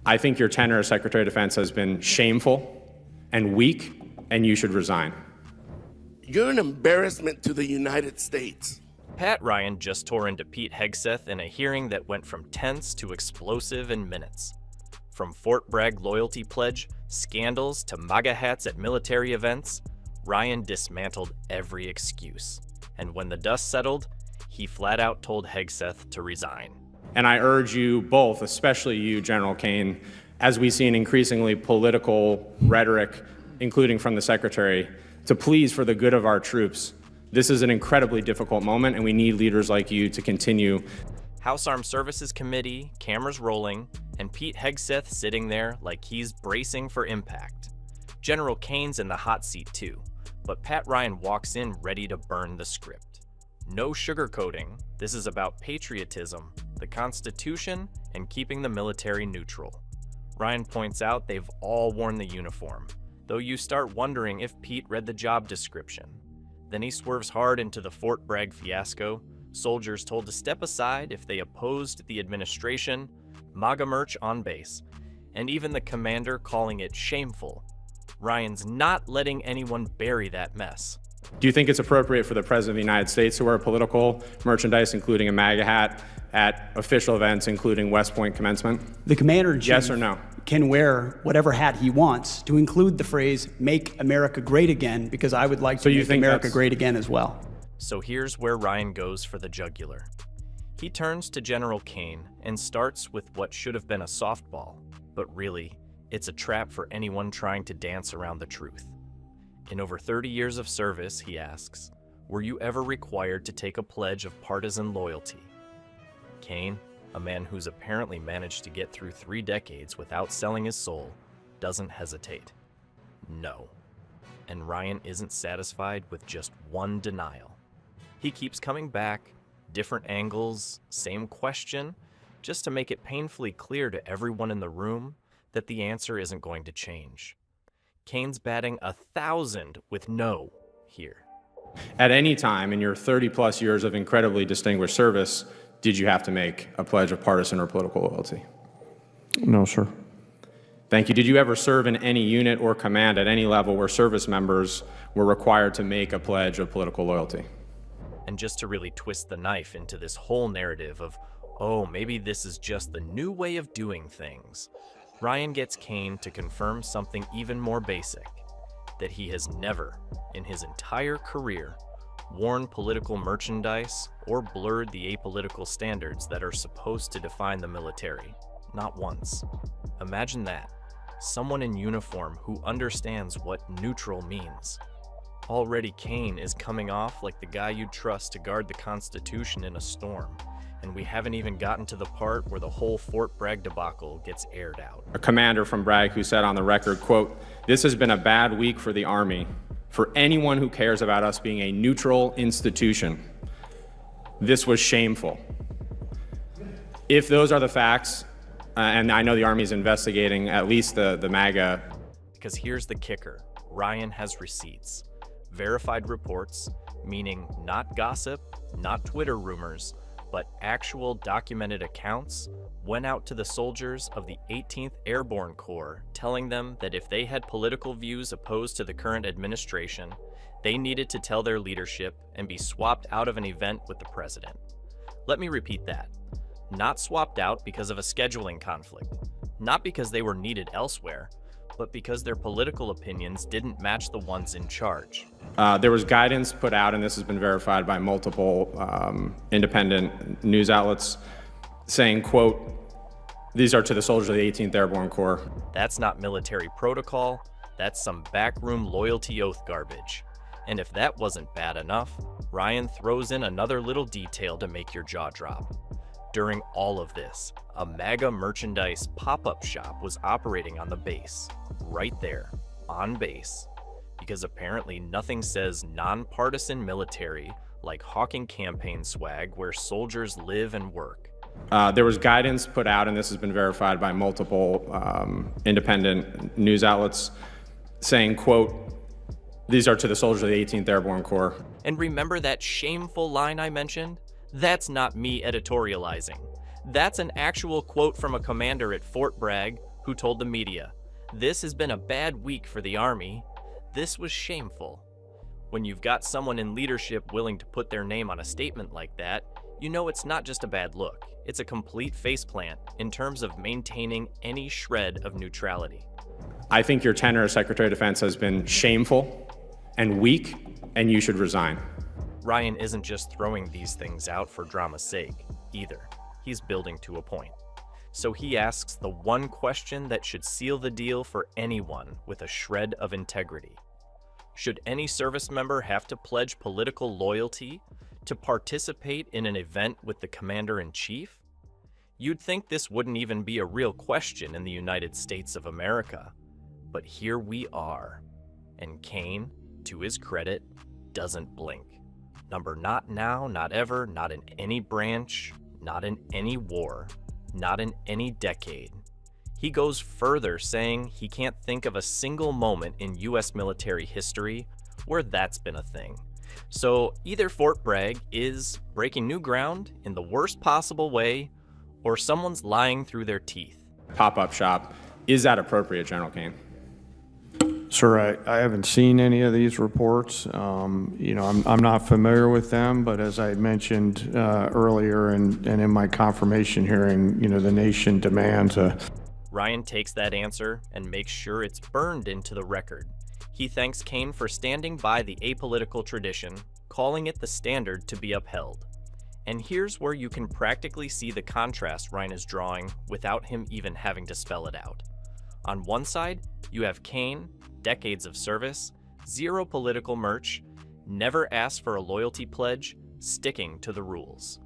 I think your tenure as Secretary of Defense has been shameful and weak, and you should resign. You're an embarrassment to the United States. Pat Ryan just tore into Pete Hegseth in a hearing that went from tense to explosive in minutes. From Fort Bragg loyalty pledge, scandals, to MAGA hats at military events, Ryan dismantled every excuse. And when the dust settled, he flat out told Hegseth to resign. And I urge you both, especially you, General Kane, as we see an increasingly political rhetoric, including from the Secretary, to please, for the good of our troops. This is an incredibly difficult moment, and we need leaders like you to continue. House Armed Services Committee, cameras rolling, and Pete Hegseth sitting there like he's bracing for impact. General Kane's in the hot seat too, but Pat Ryan walks in ready to burn the script. No sugarcoating, this is about patriotism, the Constitution, and keeping the military neutral. Ryan points out they've all worn the uniform, though you start wondering if Pete read the job description. Then he swerves hard into the Fort Bragg fiasco, soldiers told to step aside if they opposed the administration, MAGA merch on base, and even the commander calling it shameful. Ryan's not letting anyone bury that mess. Do you think it's appropriate for the President of the United States to wear political merchandise, including a MAGA hat, at official events, including West Point commencement? The Commander-in-Chief yes or no? Can wear whatever hat he wants, to include the phrase, "Make America Great Again," because I would like to make America great again as well. So here's where Ryan goes for the jugular. He turns to General Kane and starts with what should have been a softball, but really, it's a trap for anyone trying to dance around the truth. In over 30 years of service, he asks, were you ever required to take a pledge of partisan loyalty? Kane, a man who's apparently managed to get through 3 decades without selling his soul, doesn't hesitate. No. And Ryan isn't satisfied with just one denial. He keeps coming back, different angles, same question, just to make it painfully clear to everyone in the room that the answer isn't going to change. Kane's batting 1,000 with no here. At any time in your 30-plus years of incredibly distinguished service, did you have to make a pledge of partisan or political loyalty? No, sir. Thank you. Did you ever serve in any unit or command at any level where service members were required to make a pledge of political loyalty? And just to really twist the knife into this whole narrative of, oh, maybe this is just the new way of doing things, Ryan gets Kane to confirm something even more basic, that he has never, in his entire career, worn political merchandise or blurred the apolitical standards that are supposed to define the military. Not once. Imagine that. Someone in uniform who understands what neutral means. Already Kane is coming off like the guy you'd trust to guard the Constitution in a storm. And we haven't even gotten to the part where the whole Fort Bragg debacle gets aired out. A commander from Bragg who said on the record, quote, "This has been a bad week for the Army, for anyone who cares about us being a neutral institution. This was shameful." If those are the facts, and I know the Army is investigating at least the MAGA. Because here's the kicker, Ryan has receipts. Verified reports, meaning not gossip, not Twitter rumors, but actual documented accounts, went out to the soldiers of the 18th Airborne Corps, telling them that if they had political views opposed to the current administration, they needed to tell their leadership and be swapped out of an event with the president. Let me repeat that. Not swapped out because of a scheduling conflict, not because they were needed elsewhere, but because their political opinions didn't match the ones in charge. There was guidance put out, and this has been verified by multiple independent news outlets, saying, quote, "These are to the soldiers of the 18th Airborne Corps." That's not military protocol, that's some backroom loyalty oath garbage. And if that wasn't bad enough, Ryan throws in another little detail to make your jaw drop. During all of this, a MAGA merchandise pop-up shop was operating on the base, right there, on base, because apparently nothing says nonpartisan military like hawking campaign swag where soldiers live and work. There was guidance put out, and this has been verified by multiple independent news outlets, saying, quote, "These are to the soldiers of the 18th Airborne Corps." And remember that shameful line I mentioned? That's not me editorializing. That's an actual quote from a commander at Fort Bragg who told the media, "This has been a bad week for the Army. This was shameful." When you've got someone in leadership willing to put their name on a statement like that, you know it's not just a bad look. It's a complete faceplant in terms of maintaining any shred of neutrality. I think your tenure as Secretary of Defense has been shameful and weak, and you should resign. Ryan isn't just throwing these things out for drama's sake, either. He's building to a point. So he asks the one question that should seal the deal for anyone with a shred of integrity. Should any service member have to pledge political loyalty to participate in an event with the Commander-in-Chief? You'd think this wouldn't even be a real question in the United States of America. But here we are. And Kane, to his credit, doesn't blink. Number not now, not ever, not in any branch, not in any war, not in any decade. He goes further, saying he can't think of a single moment in U.S. military history where that's been a thing. So either Fort Bragg is breaking new ground in the worst possible way, or someone's lying through their teeth. Pop-up shop. Is that appropriate, General Kane? Sir, I haven't seen any of these reports. I'm not familiar with them, but as I mentioned earlier and in my confirmation hearing, the nation demands a... Ryan takes that answer and makes sure it's burned into the record. He thanks Kane for standing by the apolitical tradition, calling it the standard to be upheld. And here's where you can practically see the contrast Ryan is drawing without him even having to spell it out. On one side, you have Kane, decades of service, zero political merch, never asked for a loyalty pledge, sticking to the rules.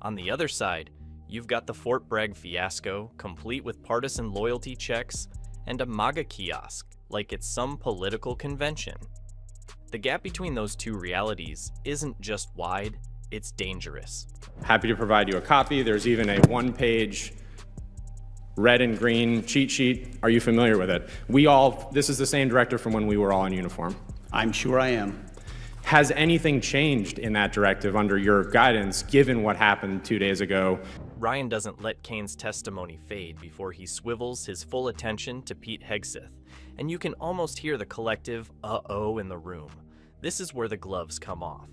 On the other side, you've got the Fort Bragg fiasco, complete with partisan loyalty checks, and a MAGA kiosk, like it's some political convention. The gap between those two realities isn't just wide, it's dangerous. Happy to provide you a copy. There's even a one-page red and green cheat sheet. Are you familiar with it? This is the same directive from when we were all in uniform. I'm sure I am. Has anything changed in that directive under your guidance, given what happened 2 days ago? Ryan doesn't let Kane's testimony fade before he swivels his full attention to Pete Hegseth, and you can almost hear the collective uh-oh in the room. This is where the gloves come off.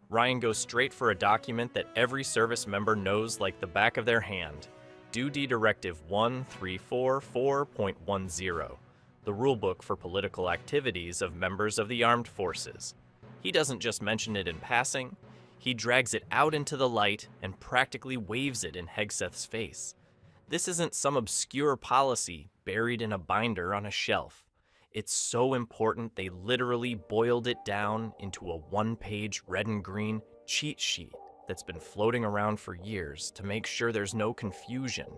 Ryan goes straight for a document that every service member knows like the back of their hand. DoD Directive 1344.10, the rulebook for political activities of members of the armed forces. He doesn't just mention it in passing, he drags it out into the light and practically waves it in Hegseth's face. This isn't some obscure policy buried in a binder on a shelf. It's so important they literally boiled it down into a one-page red and green cheat sheet that's been floating around for years to make sure there's no confusion.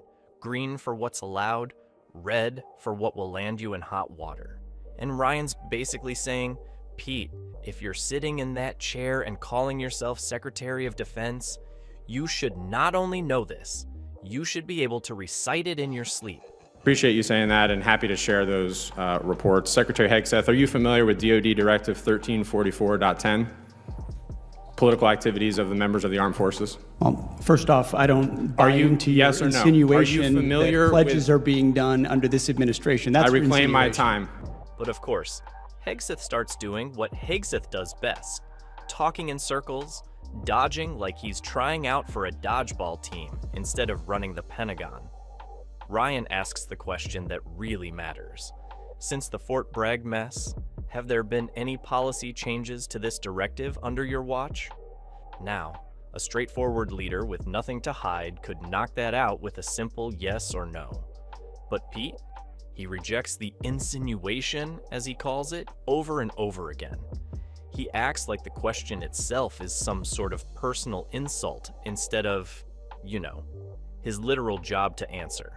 Green for what's allowed, red for what will land you in hot water. And Ryan's basically saying, Pete, if you're sitting in that chair and calling yourself Secretary of Defense, you should not only know this, you should be able to recite it in your sleep. Appreciate you saying that and happy to share those reports. Secretary Hegseth, are you familiar with DoD Directive 1344.10? Political activities of the members of the armed forces? Well, first off, I don't buy into your yes or no? insinuation Are you familiar that pledges with, are being done under this administration. That's I reclaim my insinuation. time. But of course, Hegseth starts doing what Hegseth does best, talking in circles, dodging like he's trying out for a dodgeball team instead of running the Pentagon. Ryan asks the question that really matters. Since the Fort Bragg mess, have there been any policy changes to this directive under your watch? Now, a straightforward leader with nothing to hide could knock that out with a simple yes or no. But Pete? He rejects the insinuation, as he calls it, over and over again. He acts like the question itself is some sort of personal insult instead of, his literal job to answer.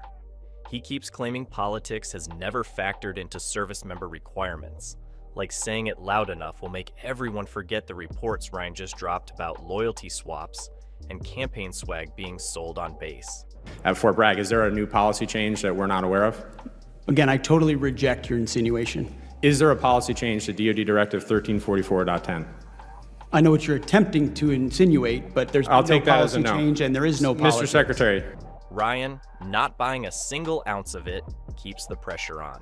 He keeps claiming politics has never factored into service member requirements, like saying it loud enough will make everyone forget the reports Ryan just dropped about loyalty swaps and campaign swag being sold on base. At Fort Bragg, is there a new policy change that we're not aware of? Again, I totally reject your insinuation. Is there a policy change to DoD Directive 1344.10? I know what you're attempting to insinuate, but there's I'll no take that as a policy no. change and there is no policy. Mr. Secretary. Ryan, not buying a single ounce of it, keeps the pressure on.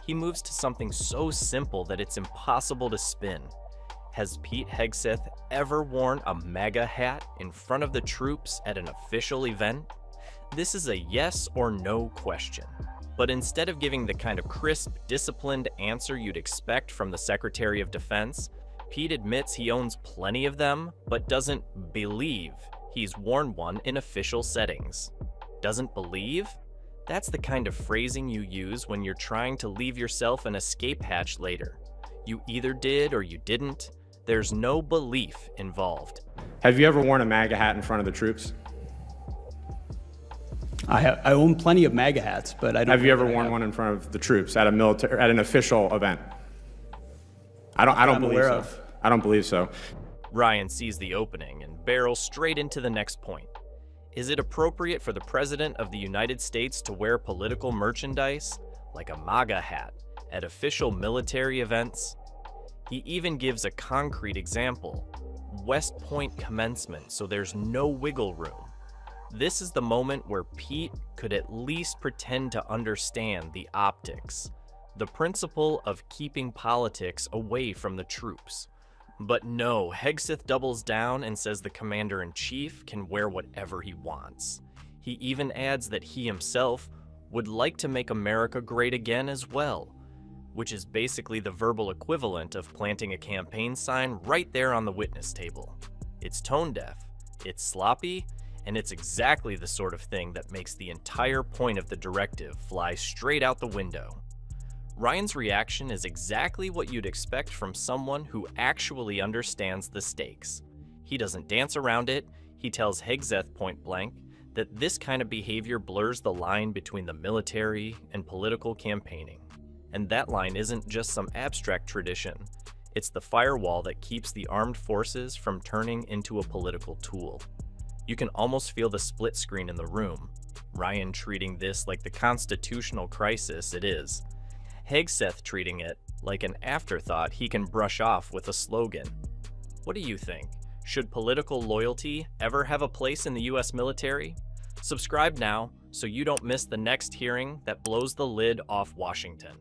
He moves to something so simple that it's impossible to spin. Has Pete Hegseth ever worn a MAGA hat in front of the troops at an official event? This is a yes or no question. But instead of giving the kind of crisp, disciplined answer you'd expect from the Secretary of Defense, Pete admits he owns plenty of them, but doesn't believe he's worn one in official settings. Doesn't believe? That's the kind of phrasing you use when you're trying to leave yourself an escape hatch later. You either did or you didn't. There's no belief involved. Have you ever worn a MAGA hat in front of the troops? I own plenty of MAGA hats, but I don't. Have you ever worn one in front of the troops at an official event? I don't believe so. I don't believe so. Ryan sees the opening and barrels straight into the next point. Is it appropriate for the President of the United States to wear political merchandise, like a MAGA hat, at official military events? He even gives a concrete example: West Point commencement, so there's no wiggle room. This is the moment where Pete could at least pretend to understand the optics, the principle of keeping politics away from the troops. But no, Hegseth doubles down and says the commander-in-chief can wear whatever he wants. He even adds that he himself would like to make America great again as well, which is basically the verbal equivalent of planting a campaign sign right there on the witness table. It's tone-deaf, it's sloppy, and it's exactly the sort of thing that makes the entire point of the directive fly straight out the window. Ryan's reaction is exactly what you'd expect from someone who actually understands the stakes. He doesn't dance around it. He tells Hegseth point blank that this kind of behavior blurs the line between the military and political campaigning. And that line isn't just some abstract tradition. It's the firewall that keeps the armed forces from turning into a political tool. You can almost feel the split screen in the room, Ryan treating this like the constitutional crisis it is, Hegseth treating it like an afterthought he can brush off with a slogan. What do you think? Should political loyalty ever have a place in the US military? Subscribe now so you don't miss the next hearing that blows the lid off Washington.